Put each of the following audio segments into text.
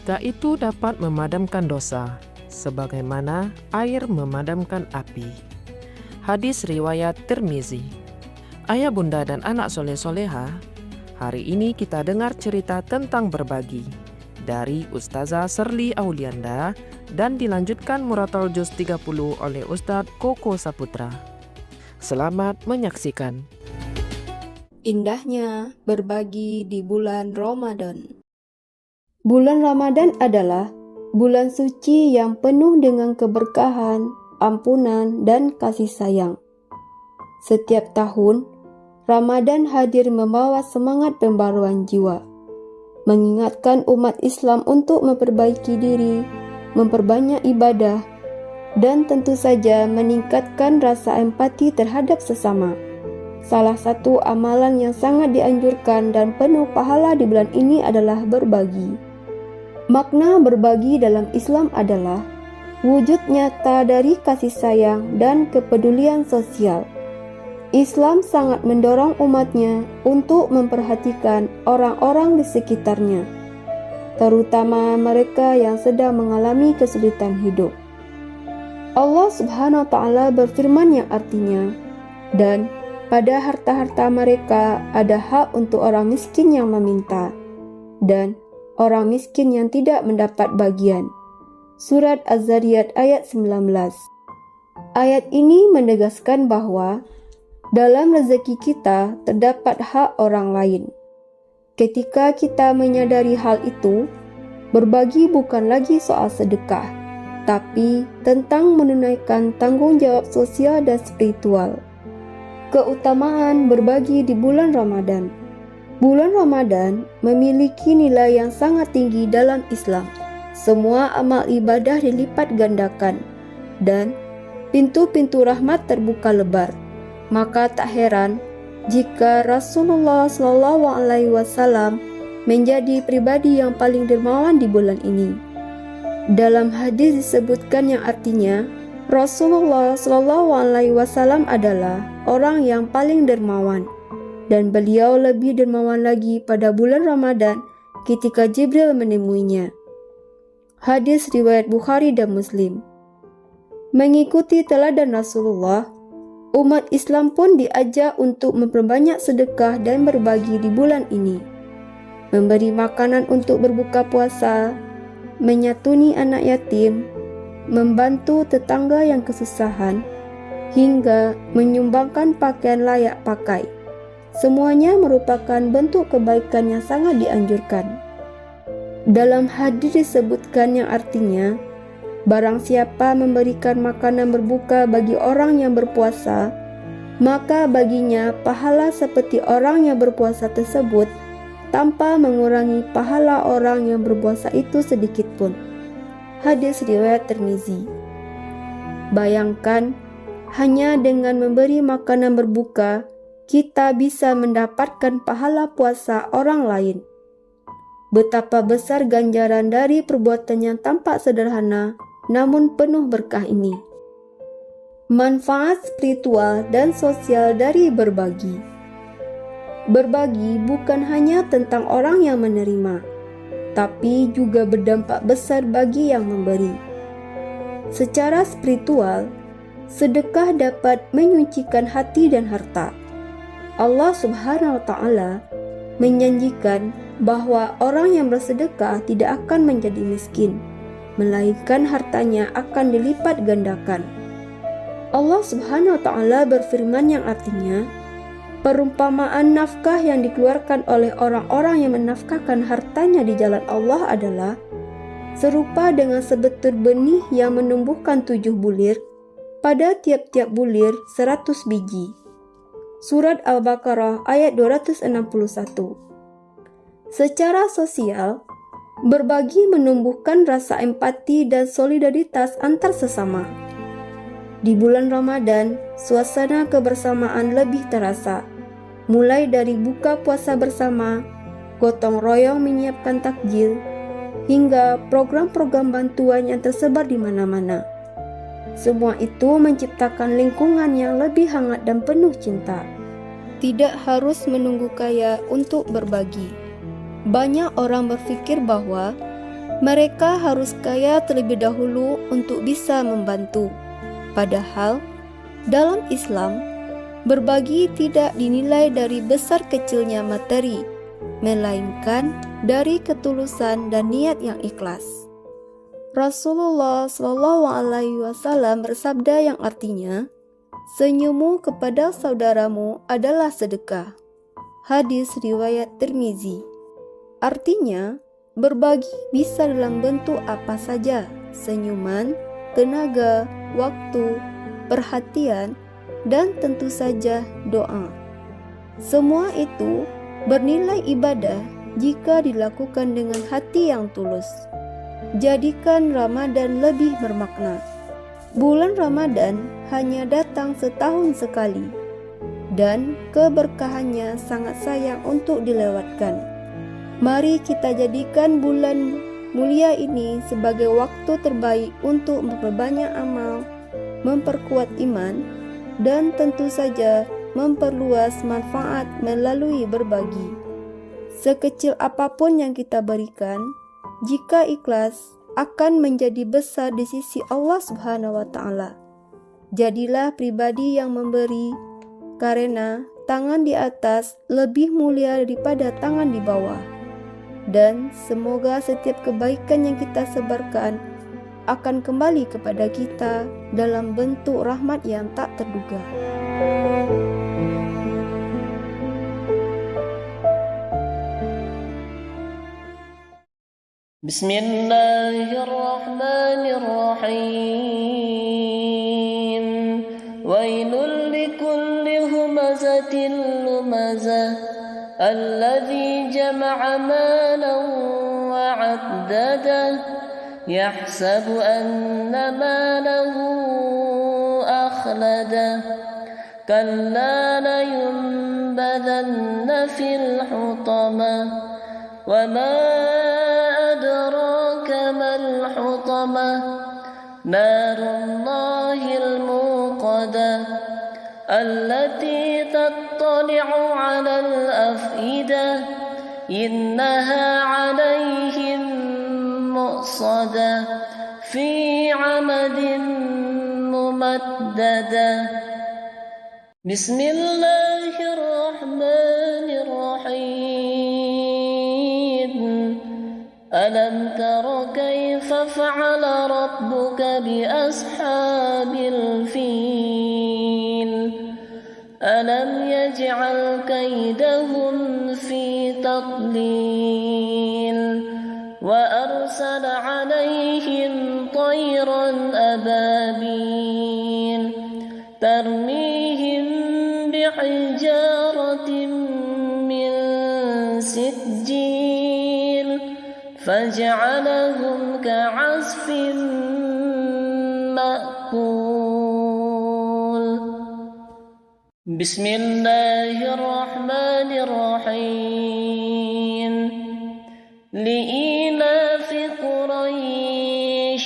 Jika itu dapat memadamkan dosa, sebagaimana air memadamkan api. Hadis riwayat Tirmizi. Ayah bunda dan anak soleh-soleha, hari ini kita dengar cerita tentang berbagi dari Ustazah Serli Aulianda dan dilanjutkan Muratol Juz 30 oleh Ustadz Koko Saputra. Selamat menyaksikan. Indahnya berbagi di bulan Ramadan. Bulan Ramadan adalah bulan suci yang penuh dengan keberkahan, ampunan, dan kasih sayang. Setiap tahun, Ramadan hadir membawa semangat pembaruan jiwa, mengingatkan umat Islam untuk memperbaiki diri, memperbanyak ibadah, dan tentu saja meningkatkan rasa empati terhadap sesama. Salah satu amalan yang sangat dianjurkan dan penuh pahala di bulan ini adalah berbagi. Makna berbagi dalam Islam adalah wujud nyata dari kasih sayang dan kepedulian sosial. Islam sangat mendorong umatnya untuk memperhatikan orang-orang di sekitarnya, terutama mereka yang sedang mengalami kesulitan hidup. Allah Subhanahu wa Ta'ala berfirman yang artinya, "Dan pada harta-harta mereka ada hak untuk orang miskin yang meminta, dan orang miskin yang tidak mendapat bagian." Surat Az-Zariyat ayat 19. Ayat ini menegaskan bahwa dalam rezeki kita terdapat hak orang lain. Ketika kita menyadari hal itu, berbagi bukan lagi soal sedekah, tapi tentang menunaikan tanggung jawab sosial dan spiritual. Keutamaan berbagi di bulan Ramadan. Bulan Ramadan memiliki nilai yang sangat tinggi dalam Islam. Semua amal ibadah dilipat gandakan dan pintu-pintu rahmat terbuka lebar. Maka tak heran jika Rasulullah SAW menjadi pribadi yang paling dermawan di bulan ini. Dalam hadis disebutkan yang artinya, Rasulullah SAW adalah orang yang paling dermawan, dan beliau lebih dermawan lagi pada bulan Ramadan ketika Jibril menemuinya. Hadis riwayat Bukhari dan Muslim. Mengikuti teladan Rasulullah, umat Islam pun diajak untuk memperbanyak sedekah dan berbagi di bulan ini. Memberi makanan untuk berbuka puasa, menyatuni anak yatim, membantu tetangga yang kesusahan, hingga menyumbangkan pakaian layak pakai. Semuanya merupakan bentuk kebaikan yang sangat dianjurkan. Dalam hadis disebutkan yang artinya, barang siapa memberikan makanan berbuka bagi orang yang berpuasa, maka baginya pahala seperti orang yang berpuasa tersebut, tanpa mengurangi pahala orang yang berpuasa itu sedikit pun. Hadis riwayat Tirmizi. Bayangkan, hanya dengan memberi makanan berbuka, kita bisa mendapatkan pahala puasa orang lain. Betapa besar ganjaran dari perbuatan yang tampak sederhana, namun penuh berkah ini. Manfaat spiritual dan sosial dari berbagi. Berbagi bukan hanya tentang orang yang menerima, tapi juga berdampak besar bagi yang memberi. Secara spiritual, sedekah dapat menyucikan hati dan harta. Allah Subhanahu wa Ta'ala menjanjikan bahwa orang yang bersedekah tidak akan menjadi miskin, melainkan hartanya akan dilipat gandakan. Allah Subhanahu wa Ta'ala berfirman yang artinya, perumpamaan nafkah yang dikeluarkan oleh orang-orang yang menafkahkan hartanya di jalan Allah adalah serupa dengan sebetul benih yang menumbuhkan 7 bulir, pada tiap-tiap bulir 100 biji. Surat Al-Baqarah ayat 261. Secara sosial, berbagi menumbuhkan rasa empati dan solidaritas antar sesama. Di bulan Ramadan, suasana kebersamaan lebih terasa, mulai dari buka puasa bersama, gotong royong menyiapkan takjil, hingga program-program bantuan yang tersebar di mana-mana. Semua itu menciptakan lingkungan yang lebih hangat dan penuh cinta. Tidak harus menunggu kaya untuk berbagi. Banyak orang berpikir bahwa Mereka harus kaya terlebih dahulu untuk bisa membantu. Padahal, dalam Islam, berbagi tidak dinilai dari besar kecilnya materi, melainkan dari ketulusan dan niat yang ikhlas. Rasulullah SAW bersabda yang artinya, "Senyummu kepada saudaramu adalah sedekah." Hadis riwayat Tirmizi. Artinya, berbagi bisa dalam bentuk apa saja: senyuman, tenaga, waktu, perhatian, dan tentu saja doa. Semua itu bernilai ibadah jika dilakukan dengan hati yang tulus. Jadikan Ramadan lebih bermakna. Bulan Ramadan hanya datang setahun sekali, dan keberkahannya sangat sayang untuk dilewatkan. Mari kita jadikan bulan mulia ini sebagai waktu terbaik untuk memperbanyak amal, memperkuat iman, dan tentu saja memperluas manfaat melalui berbagi. Sekecil apapun yang kita berikan, jika ikhlas, akan menjadi besar di sisi Allah Subhanahu wa Ta'ala. Jadilah pribadi yang memberi, karena tangan di atas lebih mulia daripada tangan di bawah. Dan semoga setiap kebaikan yang kita sebarkan akan kembali kepada kita dalam bentuk rahmat yang tak terduga. Bismillahirrahmanirrahim. Wailul likulli humazatin lumazah الذي جمع مالا وعدده يحسب أن ماله أخلده كلا لينبذن في الحطمة وما أدراك ما الحطمة نار الله الموقدة التي تطلع على الأفئدة إنها عليهم مؤصدة في عمد ممددة بسم الله الرحمن الرحيم ألم تر كيف فعل ربك بأصحاب الفيل ألم يجعل كيدهم في تضليل وأرسل عليهم طيرا أبابيل ترميهم بحجارة من سجيل فجعلهم كعصف مأكول بسم الله الرحمن الرحيم لإيلاف قريش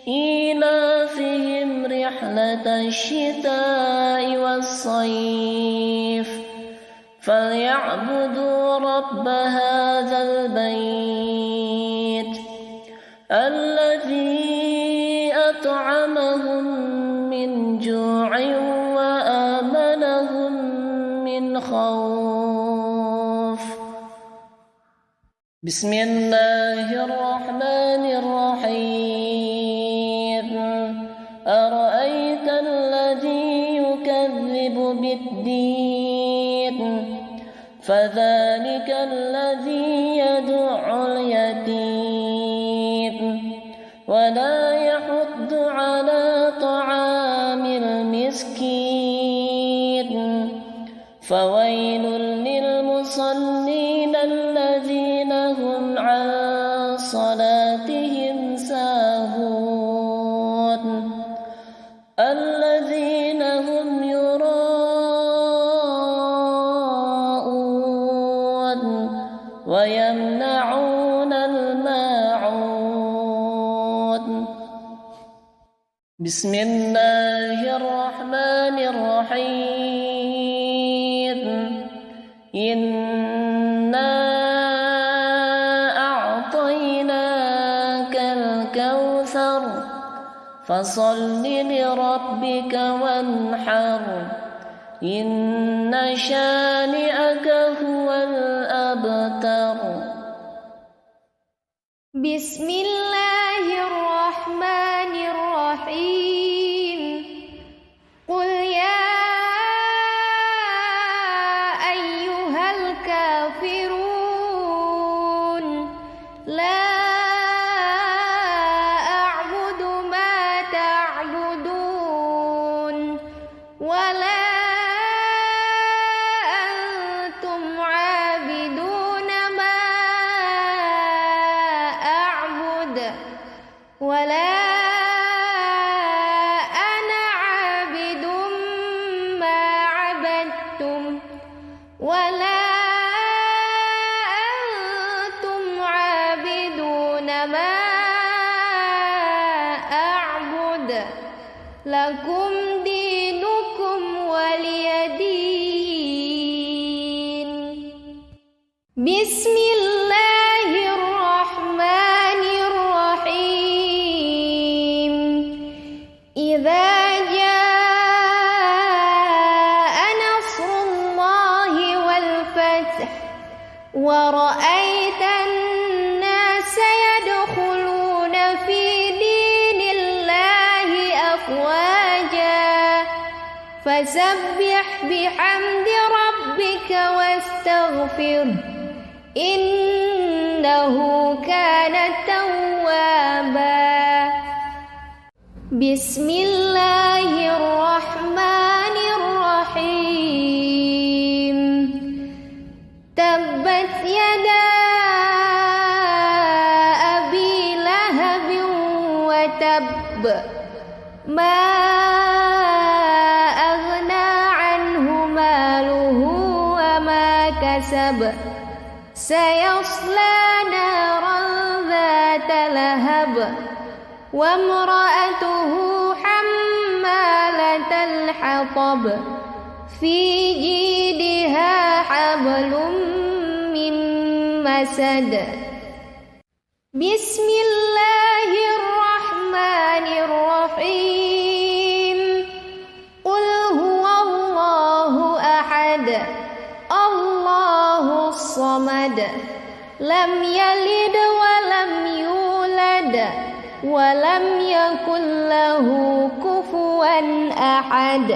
إيلافهم رحلة الشتاء والصيف فليعبدوا رب هذا البيت الذي أطعمهم من جوع وآمنهم من خوف بسم الله الرحمن الرحيم أرأيت الذي يكذب بالدين فذلك الذي يدع اليتيم ولا يحض على طعام المسكين فويل للمصلين الذين هم عن صلاتهم ساهون الذين هم يراءون ويمنعون الماعون بسم الله الرحمن الرحيم إنا أعطيناك فصل لربك وانحر إن شانئك هو الأبتر. بسم الله الرحمن الرحيم. قل يا أيها الكافرون لا أعبد ما تعبدون ولا أنتم عابدون ما أعبد ولا أنا عابد ما عبدتم ولا أنتم عابدون ما أعبد لكم دينكم ولي دين. بسم الله الرحمن الرحيم. إذا جاء نصر الله والفتح ورأيت الناس يدخلون في دين الله أفواجا فسبح بحمد ربك واستغفره إنه كان توابا. بسم الله الرحمن الرحيم. تبت يدا أبي لهب وتب ما أغنى عنه ماله وما كسب سيصلى نارا ذات لهب وامرأته حمالة الحطب في جيدها حبل من مسد. بسم الله الرحمن الرحيم. قل هو الله أحد الله الصمد لم يلد ولم يولد ولم يكن له كفوا أحد.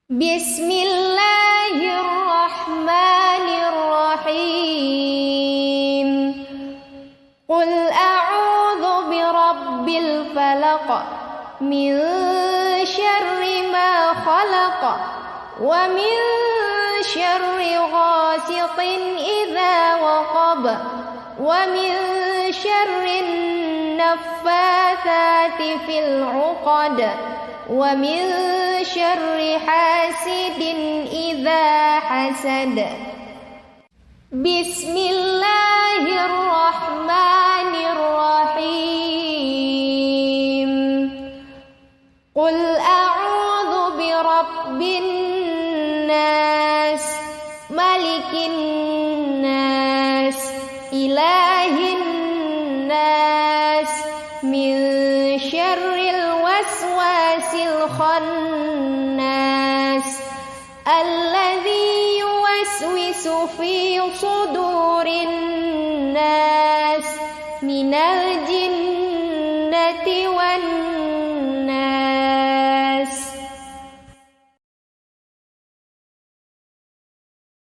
بسم الله الرحمن الرحيم. قل أعوذ برب الفلق من شر ما خلق ومن شر غاسق إذا وقب ومن شر النفاثات في العقد ومن شر حاسد إذا حسد. بسم الله الرحمن الرحيم. قل أعوذ برب الناس ملك الناس إله الناس من شر الوسواس الخناس الذي يوسوس في صدور الناس من الجنة والناس.